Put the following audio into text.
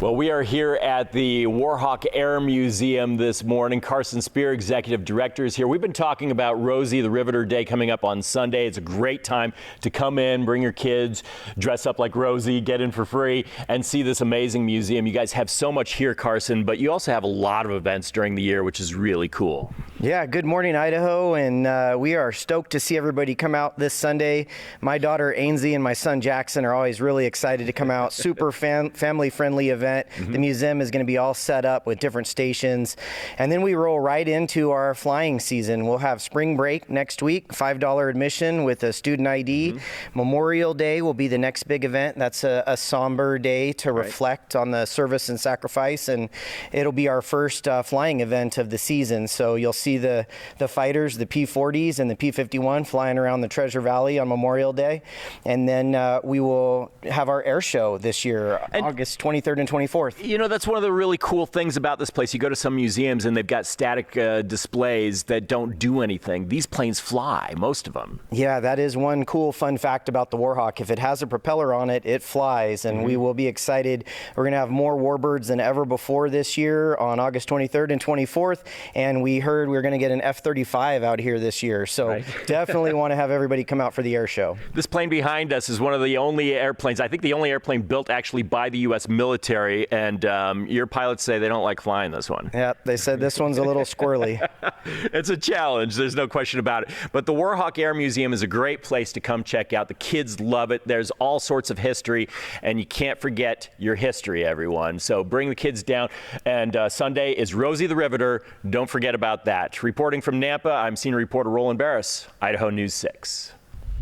Well, we are here at the Warhawk Air Museum this morning. Carson Spear, Executive Director, is here. We've been talking about Rosie the Riveter Day coming up on Sunday. It's a great time to come in, bring your kids, dress up like Rosie, get in for free, and see this amazing museum. You guys have so much here, Carson, but you also have a lot of events during the year, which is really cool. Yeah, good morning, Idaho, and we are stoked to see everybody come out this Sunday. My daughter Ainsley and my son Jackson are always really excited to come out. Super family-friendly event. The museum is going to be all set up with different stations, and then we roll right into our flying season. We'll have spring break next week, $5 admission with a student ID. Memorial Day will be the next big event. That's a somber day to reflect on the service and sacrifice, and it'll be our first flying event of the season. So you'll see the fighters, the P-40s and the P-51 flying around the Treasure Valley on Memorial Day, and then we will have our air show this year, August 23rd and 24th. You know, that's one of the really cool things about this place. You go to some museums and they've got static displays that don't do anything. These planes fly, most of them. Yeah, that is one cool fun fact about the Warhawk. If it has a propeller on it, it flies, and we will be excited. We're going to have more warbirds than ever before this year on August 23rd and 24th, and we heard we're going to get an F-35 out here this year, so definitely want to have everybody come out for the air show. This plane behind us is one of the only airplanes, I think the only airplane built actually by the U.S. military, and your pilots say they don't like flying this one. Yeah, they said this one's a little squirrely. It's a challenge, there's no question about it. But the Warhawk Air Museum is a great place to come check out. The kids love it. There's all sorts of history, and you can't forget your history, everyone. So bring the kids down, and Sunday is Rosie the Riveter. Don't forget about that. Reporting from Nampa, I'm senior reporter Roland Barris, Idaho News 6.